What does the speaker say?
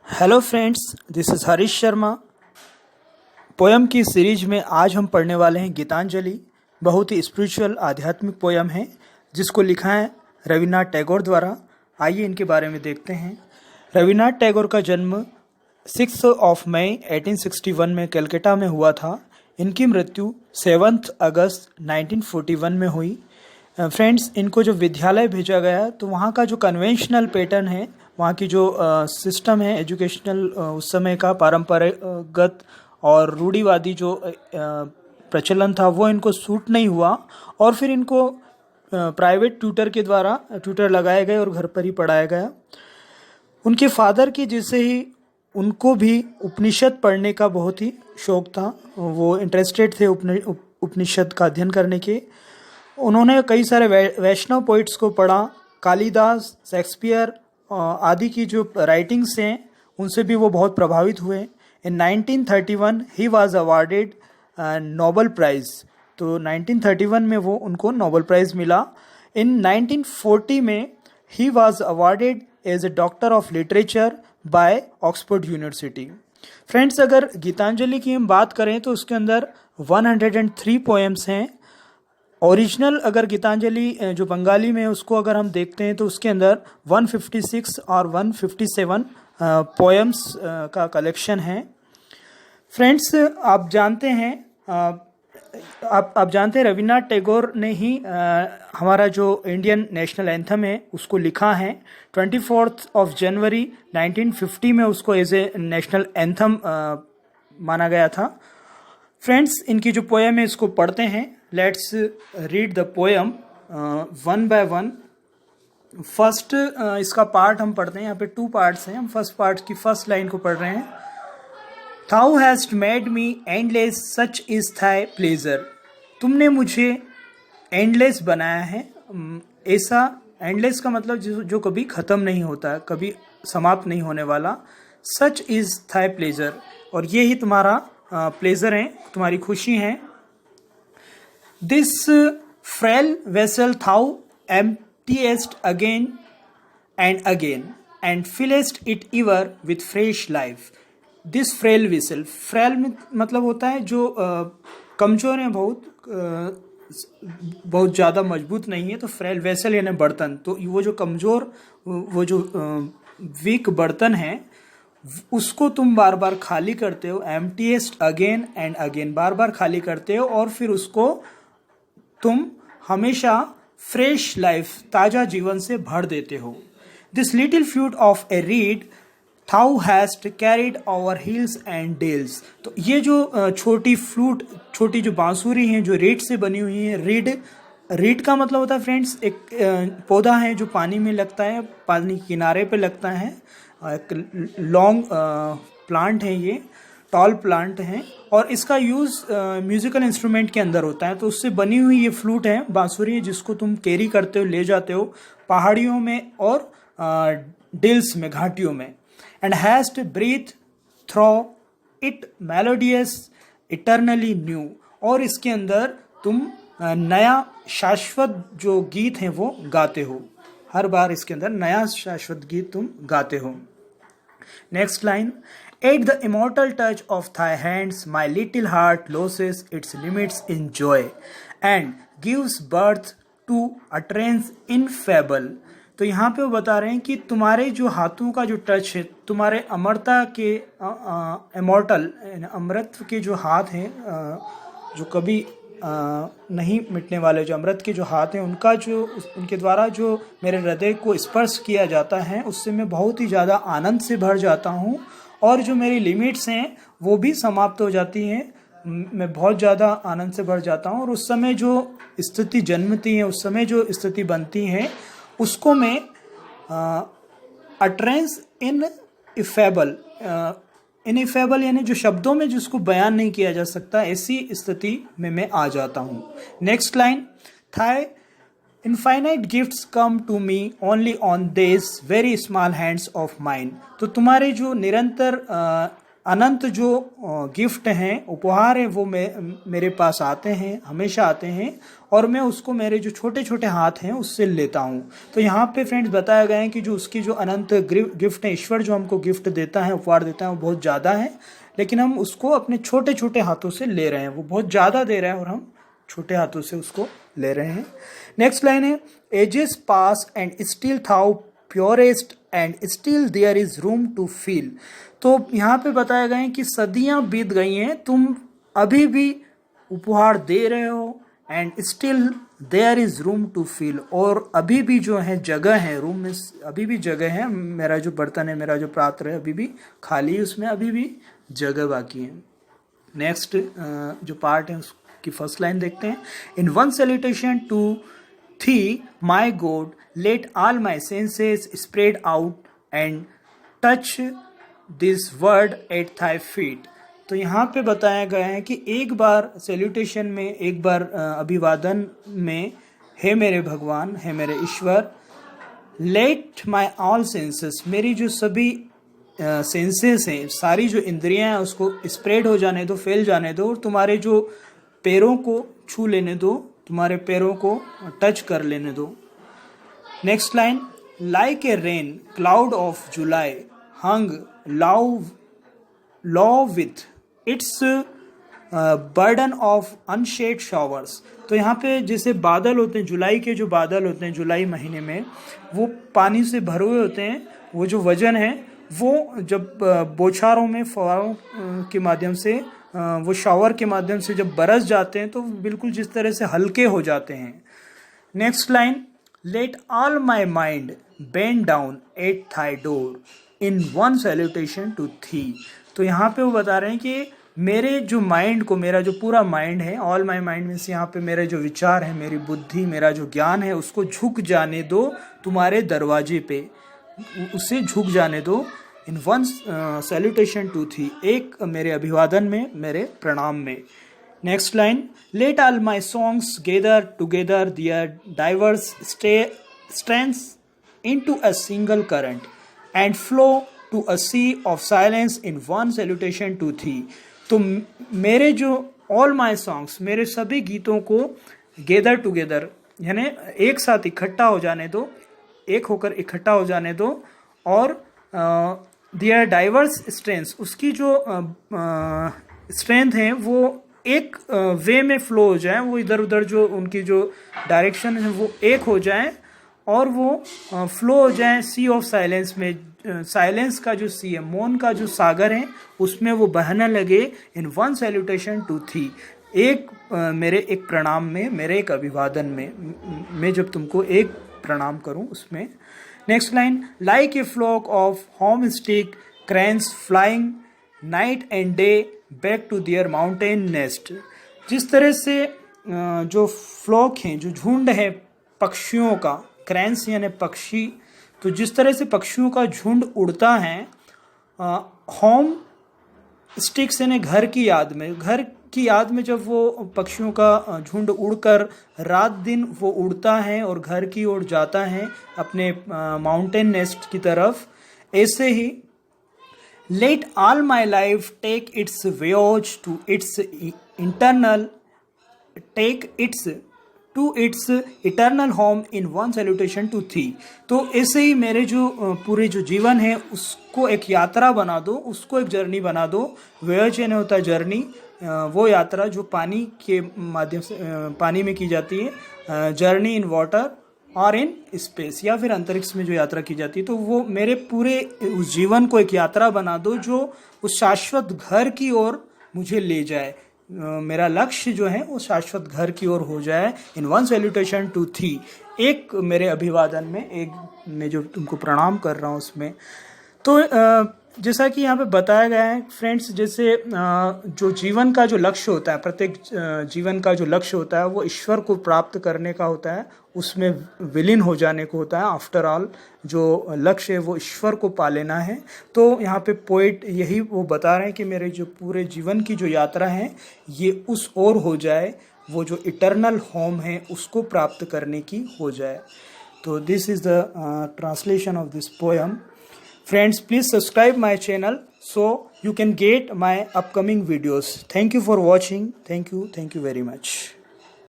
Hello friends, this is Harish Sharma. Poem की series में आज हम पढ़ने वाले हैं गीतांजलि। बहुत ही स्पिरिचुअल आध्यात्मिक पोयम है जिसको लिखा है रविन्द्रनाथ टैगोर द्वारा। आइए इनके बारे में देखते हैं। रविन्द्रनाथ टैगोर का जन्म 6 मई 1861 में कलकत्ता में हुआ था। इनकी मृत्यु 7 अगस्त 1941 में हुई। फ्रेंड्स, इनको जो विद्यालय भेजा गया तो वहाँ का जो कन्वेंशनल पैटर्न है, वहाँ की जो सिस्टम है एजुकेशनल, उस समय का परंपरागत और रूढ़िवादी जो प्रचलन था वो इनको सूट नहीं हुआ और फिर इनको प्राइवेट ट्यूटर के द्वारा ट्यूटर लगाए गए और घर पर ही पढ़ाया गया। उनके फादर की जैसे ही उनको भी उपनिषद पढ़ने का बहुत ही शौक था। वो इंटरेस्टेड थे उपनिषद का अध्ययन करने के। उन्होंने कई सारे वैष्णव पोइट्स को पढ़ा। कालिदास, शेक्सपियर आदि की जो राइटिंग्स हैं उनसे भी वो बहुत प्रभावित हुए। इन 1931 ही वाज अवार्डेड नोबेल प्राइज़। तो 1931 में वो उनको नोबेल प्राइज़ मिला। इन 1940 में ही was awarded as a doctor of literature by Oxford University. Friends, अगर गीतांजलि की हम बात करें तो उसके अंदर 103 पोएम्स हैं। ओरिजिनल अगर गीतांजलि जो बंगाली में उसको अगर हम देखते हैं तो उसके अंदर 156 और 157 पोएम्स का कलेक्शन है। फ्रेंड्स, आप जानते हैं आप जानते हैं रविन्द्रनाथ टैगोर ने ही हमारा जो इंडियन नेशनल एंथम है उसको लिखा है। 24 जनवरी 1950 में उसको एज ए नेशनल एंथम माना गया था। फ्रेंड्स, इनकी जो पोएम है इसको पढ़ते हैं। Let's read the poem one by one. First इसका पार्ट हम पढ़ते हैं। यहाँ पे 2 पार्ट्स हैं। हम फर्स्ट पार्ट की फर्स्ट लाइन को पढ़ रहे हैं। Thou hast made me endless, such is thy pleasure। तुमने मुझे एंडलेस बनाया है। ऐसा एंडलेस का मतलब जो कभी ख़त्म नहीं होता, कभी समाप्त नहीं होने वाला। सच इज़ थाई प्लेजर, और ये ही तुम्हारा प्लेजर है, तुम्हारी खुशी है। This frail vessel thou emptiest again and again and fillest it ever with fresh life। This frail vessel, frail मतलब होता है जो कमज़ोर है, बहुत ज़्यादा मजबूत नहीं है। तो फ्रेल वेसल यानी बर्तन। तो वो जो कमज़ोर, वो जो वीक बर्तन है उसको तुम बार बार खाली करते हो। एम्प्टीएस्ट अगेन एंड अगेन, बार बार खाली करते हो और फिर उसको तुम हमेशा फ्रेश लाइफ, ताज़ा जीवन से भर देते हो। This little flute of a reed thou hast carried over hills and dales. तो ये जो छोटी फ्लूट, छोटी जो बांसुरी हैं जो रीड से बनी हुई है। रीड का मतलब होता है फ्रेंड्स एक पौधा है जो पानी में लगता है, पानी किनारे पे लगता है। एक लॉन्ग प्लांट है, ये टॉल प्लांट है और इसका यूज़ म्यूज़िकल इंस्ट्रूमेंट के अंदर होता है। तो उससे बनी हुई ये फ्लूट है, बांसुरी है, जिसको तुम कैरी करते हो, ले जाते हो पहाड़ियों में और डेल्स में, घाटियों में। And hast breath through it melodious eternally new, और इसके अंदर तुम नया शाश्वत जो गीत हैं वो गाते हो। हर बार इसके अंदर नया शाश्वत गीत तुम गाते हो। Next line. At the immortal touch of thy hands, my little heart loses its limits in joy and gives birth to utterance ineffable। तो यहाँ पे वो बता रहे हैं कि तुम्हारे जो हाथों का जो टच है, तुम्हारे अमरता के इमॉर्टल अमृत के जो हाथ हैं, जो कभी नहीं मिटने वाले, जो अमृत के जो हाथ हैं, उनके द्वारा जो मेरे हृदय को स्पर्श किया जाता है उससे मैं बहुत ही ज़्यादा आनंद से भर जाता हूँ और जो मेरी लिमिट्स हैं वो भी समाप्त हो जाती हैं। मैं बहुत ज़्यादा आनंद से भर जाता हूँ और उस समय जो स्थिति जन्मती है, उस समय जो स्थिति बनती है उसको मैं अटरेंस इनइफेबल यानी जो शब्दों में जिसको बयान नहीं किया जा सकता, ऐसी स्थिति में मैं आ जाता हूँ। Next line. Thy infinite gifts come to me only on this very small hands of mine. तो तुम्हारे जो निरंतर अनंत जो गिफ्ट हैं, उपहार हैं, वो मेरे पास आते हैं, हमेशा आते हैं, और मैं उसको मेरे जो छोटे छोटे हाथ हैं उससे लेता हूँ। तो यहाँ पे फ्रेंड्स बताया गया है कि जो उसकी जो अनंत गिफ्ट है, ईश्वर जो हमको गिफ्ट देता है, उपहार देता है, वो बहुत ज़्यादा है, लेकिन हम उसको अपने छोटे छोटे हाथों से ले रहे हैं। वो बहुत ज़्यादा दे रहा है और हम छोटे हाथों से उसको ले रहे हैं। नेक्स्ट लाइन है, ages pass and still thou pourest and still there is room to fill. तो यहाँ पे बताया गया है कि सदियां बीत गई हैं, तुम अभी भी उपहार दे रहे हो, and still there is room to feel, और अभी भी जो है जगह है, रूम में अभी भी जगह है, मेरा जो बर्तन है, मेरा जो पात्र है अभी भी खाली है, उसमें अभी भी जगह बाकी है। नेक्स्ट जो पार्ट है उसकी फर्स्ट लाइन देखते हैं। इन one salutation to thee my god, let all my senses spread out and touch this world at thy feet. तो यहाँ पे बताया गया है कि एक बार सैल्यूटेशन में, एक बार अभिवादन में, हे मेरे भगवान, हे मेरे ईश्वर, लेट माई ऑल सेंसेस, मेरी जो सभी सेंसेस हैं, सारी जो इंद्रियां हैं, उसको स्प्रेड हो जाने दो, फैल जाने दो, और तुम्हारे जो पैरों को छू लेने दो, तुम्हारे पैरों को टच कर लेने दो। Next line, like A rain cloud of July hung law with its burden of unsaid showers. तो यहाँ पे जैसे बादल होते हैं, जुलाई के जो बादल होते हैं जुलाई महीने में, वो पानी से भरे हुए होते हैं, वो जो वजन है वो जब बौछारों में, फवारों के माध्यम से, वो शावर के माध्यम से जब बरस जाते हैं तो बिल्कुल जिस तरह से हल्के हो जाते हैं। Next line, let all my mind bend down at thy door in one salutation to thee. तो यहाँ पे वो बता रहे हैं कि मेरे जो माइंड को, मेरा जो पूरा माइंड है, ऑल माई माइंड में से यहाँ पे मेरे जो विचार है, मेरी बुद्धि, मेरा जो ज्ञान है, उसको झुक जाने दो तुम्हारे दरवाजे पे, उसे झुक जाने दो। इन वन सैल्यूटेशन टू थी, एक मेरे अभिवादन में, मेरे प्रणाम में। Next line, let all my songs gather together their diverse strengths into a single current and flow to a sea of silence in one salutation to thee. तो मेरे जो ऑल माई सॉन्ग्स, मेरे सभी गीतों को गेदर टुगेदर, यानी एक साथ इकट्ठा हो जाने दो, एक होकर इकट्ठा हो जाने दो, और दियर डाइवर्स स्ट्रेंथ्स, उसकी जो स्ट्रेंथ है वो एक वे में फ्लो हो जाए, वो इधर उधर जो उनकी जो डायरेक्शन है वो एक हो जाए, और वो फ्लो हो जाए सी ऑफ साइलेंस में, साइलेंस का जो सी है, मौन का जो सागर है, उसमें वो बहने लगे। इन वन सैल्यूटेशन टू थी, एक मेरे एक प्रणाम में, मेरे एक अभिवादन में, मैं जब तुमको एक प्रणाम करूं उसमें। Next line, like a flock of homesick cranes flying night and day back to their mountain nest. जिस तरह से जो फ्लॉक हैं, जो झुंड है पक्षियों का, क्रैंस यानी पक्षी, तो जिस तरह से पक्षियों का झुंड उड़ता है होम स्टिक्स यानी घर की याद में, घर की याद में जब वो पक्षियों का झुंड उड़कर रात दिन वो उड़ता है और घर की ओर जाता है अपने माउंटेन नेस्ट की तरफ, ऐसे ही let all my life take its voyage to its internal, take its to its eternal home in one salutation to thee. तो ऐसे ही मेरे जो पूरे जो जीवन है उसको एक यात्रा बना दो, उसको एक जर्नी बना दो। वेयज यानी होता है जर्नी, वो यात्रा जो पानी के माध्यम से, पानी में की जाती है, जर्नी इन वाटर और इन स्पेस, या फिर अंतरिक्ष में जो यात्रा की जाती है। तो वो मेरे पूरे उस जीवन को एक यात्रा बना दो जो उस शाश्वत घर की ओर मुझे ले जाए। मेरा लक्ष्य जो है वो शाश्वत घर की ओर हो जाए। इन वन सैल्यूटेशन टू थी, एक मेरे अभिवादन में, एक मैं जो तुमको प्रणाम कर रहा हूँ उसमें। तो जैसा कि यहाँ पे बताया गया है फ्रेंड्स, जैसे जो जीवन का जो लक्ष्य होता है, प्रत्येक जीवन का जो लक्ष्य होता है वो ईश्वर को प्राप्त करने का होता है, उसमें विलीन हो जाने को होता है। आफ्टर ऑल जो लक्ष्य है वो ईश्वर को पा लेना है। तो यहाँ पे पोइट यही वो बता रहे हैं कि मेरे जो पूरे जीवन की जो यात्रा है ये उस ओर हो जाए, वो जो इटर्नल होम है उसको प्राप्त करने की हो जाए। तो this is the translation of this poem. Friends, please subscribe my channel so you can get my upcoming videos. Thank you for watching. Thank you very much.